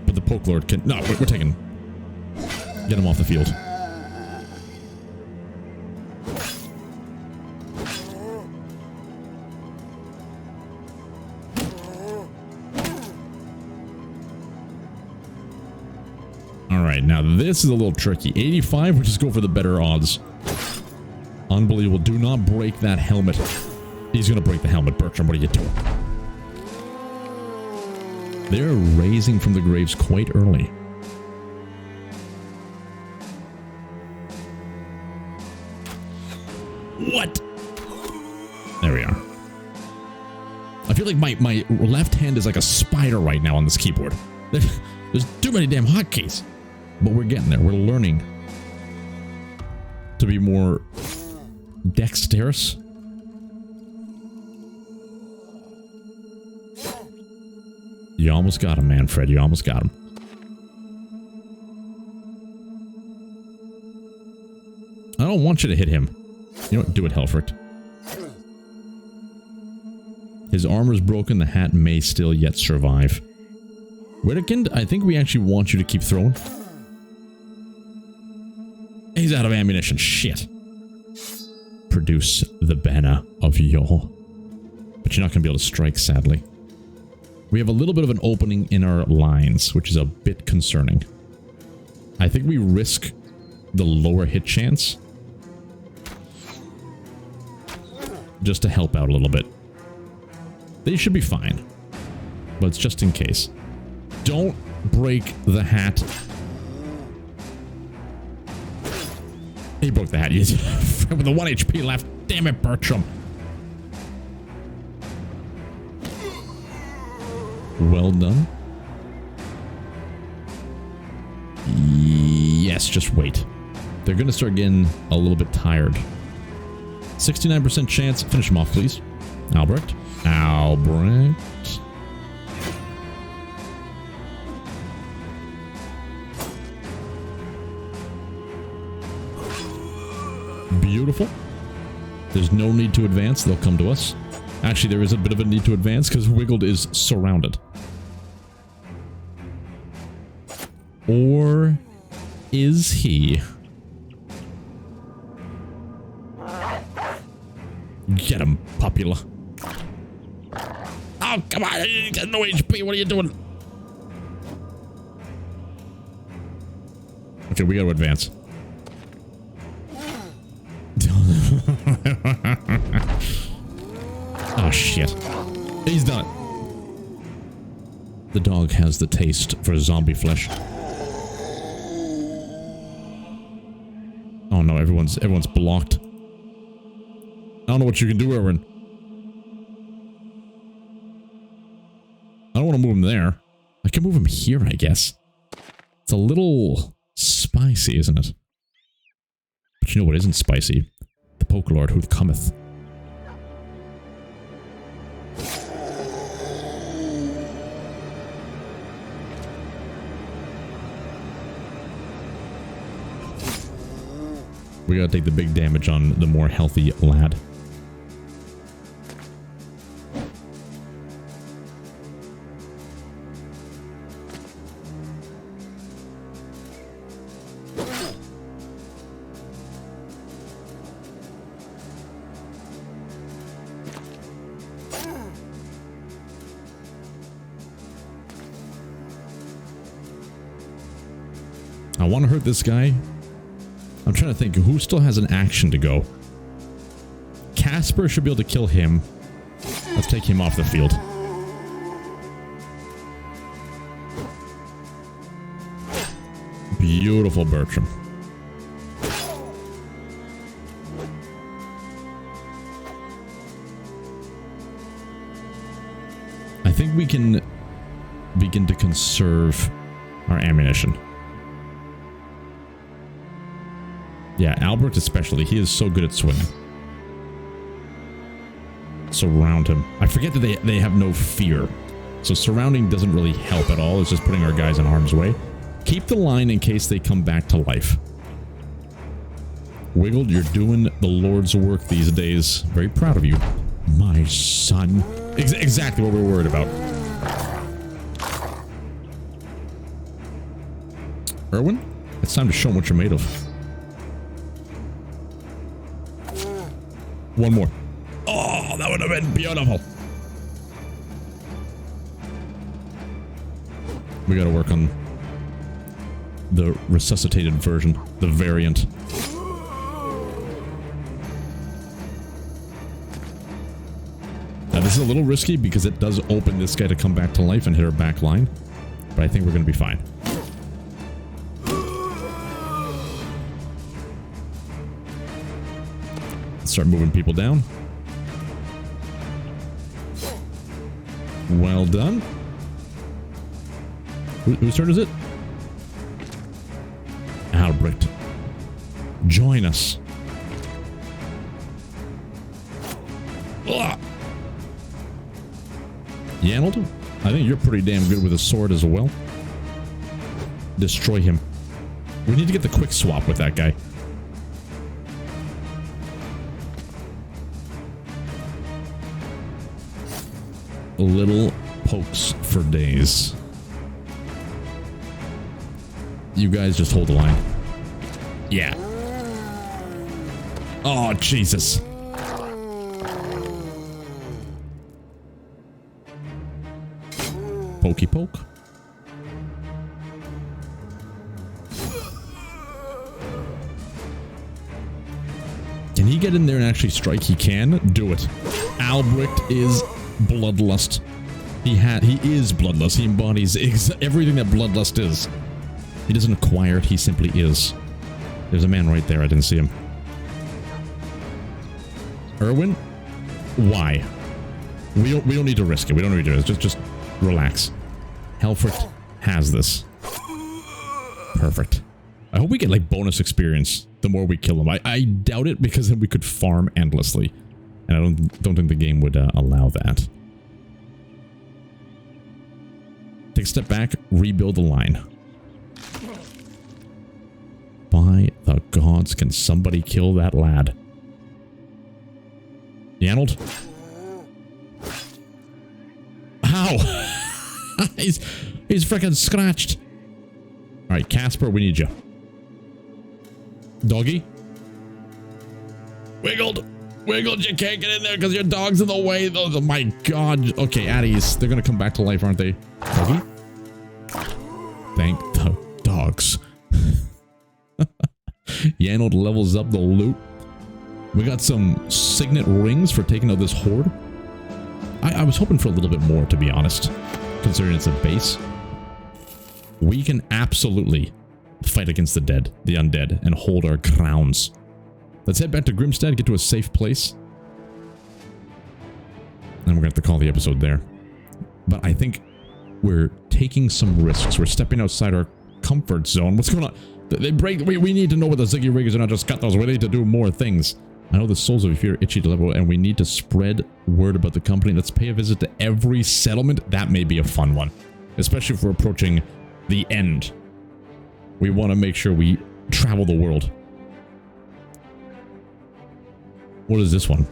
But the Poke Lord can... No, we're taking... Get him off the field. Alright, now this is a little tricky. 85, we just go for the better odds. Unbelievable. Do not break that helmet. He's gonna break the helmet. Bertram, what are you doing? They're raising from the graves quite early. What? There we are. I feel like my left hand is like a spider right now on this keyboard. There's too many damn hotkeys. But we're getting there. We're learning to be more dexterous. You almost got him, Manfred. You almost got him. don't want you to hit him. You know what? Do it, Helfricht. His armor's broken. The hat may still yet survive. Wittkind, I think we actually want you to keep throwing. He's out of ammunition. Shit. Produce the banner of Yor. But you're not going to be able to strike, sadly. We have a little bit of an opening in our lines, which is a bit concerning. I think we risk the lower hit chance just to help out a little bit. They should be fine, but it's just in case. Don't break the hat. He broke the hat. He's with the 1 HP left. Damn it, Bertram. Well done. Yes, just wait. They're going to start getting a little bit tired. 69% chance. Finish him off, please. Albrecht. Albrecht. Beautiful. There's no need to advance. They'll come to us. Actually, there is a bit of a need to advance because Wiggled is surrounded. Or is he? Get him, Popula. Oh, come on. You got no HP. What are you doing? Okay, we got to advance. Oh, shit. He's done it. The dog has the taste for zombie flesh. Oh no, everyone's blocked. I don't know what you can do, Erwin. I don't want to move him there. I can move him here, I guess. It's a little spicy, isn't it? But you know what isn't spicy? The Pokelord who cometh. We gotta take the big damage on the more healthy lad. I want to hurt this guy. I'm trying to think who still has an action to go. Casper should be able to kill him. Let's take him off the field. Beautiful, Bertram. I think we can begin to conserve our ammunition. Yeah, Albert especially. He is so good at swinging. Surround him. I forget that they have no fear. So surrounding doesn't really help at all. It's just putting our guys in harm's way. Keep the line in case they come back to life. Wiggled, you're doing the Lord's work these days. Very proud of you, my son. Exactly what we're worried about. Erwin, it's time to show them what you're made of. One more. Oh, that would have been beautiful. We gotta work on the resuscitated version, the variant. Now this is a little risky because it does open this guy to come back to life and hit our back line, but I think we're gonna be fine. Start moving people down. Well done. Whose turn is it? Albrecht. Join us. Ugh. Yanold, I think you're pretty damn good with a sword as well. Destroy him. We need to get the quick swap with that guy. little pokes for days. You guys just hold the line. Yeah. Oh, Jesus. Pokey poke. Can he get in there and actually strike? He can. Do it. Albrecht is bloodlust. He is bloodlust. He embodies everything that bloodlust is. He doesn't acquire it. He simply is. There's a man right there. I didn't see him. Erwin? Why? We don't need to risk it. We don't need to risk it. Just relax. Helfrich has this. Perfect. I hope we get like bonus experience the more we kill him. I doubt it, because then we could farm endlessly. And I don't think the game would allow that. Take a step back, rebuild the line. By the gods, can somebody kill that lad? Yanold? Ow! he's freaking scratched. Alright, Casper, we need you. Doggy? Wiggled! Wiggled, you can't get in there because your dog's in the way. Oh my god. Okay, Addies, they're gonna come back to life, aren't they? Doggy? Thank the dogs. Yanold levels up the loot. We got some signet rings for taking out this horde. I was hoping for a little bit more, to be honest, considering it's a base. We can absolutely fight against the dead, the undead, and hold our grounds. Let's head back to Grimstad, get to a safe place. And we're going to have to call the episode there. But I think we're taking some risks. We're stepping outside our comfort zone. What's going on? They break. We need to know what the Ziggy Riggers are, not just cut those. We need to do more things. I know the souls of fear are itchy to level, and we need to spread word about the company. Let's pay a visit to every settlement. That may be a fun one, especially if we're approaching the end. We want to make sure we travel the world. What is this one?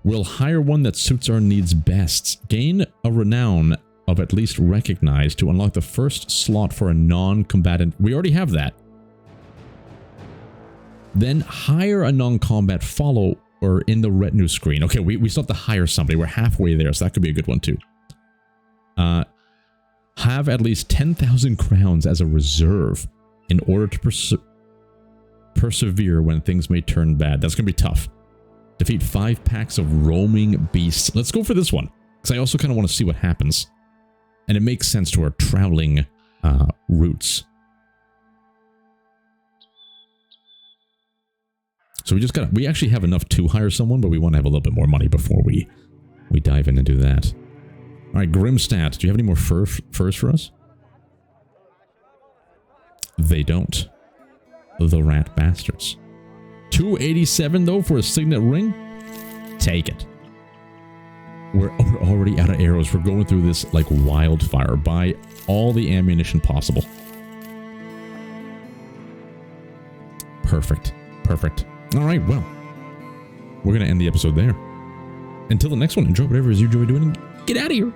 We'll hire one that suits our needs best. Gain a renown of at least recognized to unlock the first slot for a non-combatant. We already have that. Then hire a non-combat follower in the retinue screen. Okay, we still have to hire somebody. We're halfway there, so that could be a good one too. Have at least 10,000 crowns as a reserve in order to persevere when things may turn bad. That's going to be tough. Defeat 5 packs of roaming beasts. Let's go for this one, because I also kind of want to see what happens. And it makes sense to our traveling routes. So we actually have enough to hire someone, but we want to have a little bit more money before we dive in and do that. All right, Grimstad, do you have any more furs for us? They don't. The rat bastards. 287 though for a signet ring? Take it. We're already out of arrows. We're going through this like wildfire. Buy all the ammunition possible. Perfect. Perfect. All right, well, we're going to end the episode there. Until the next one, enjoy whatever it is you enjoy doing and get out of here.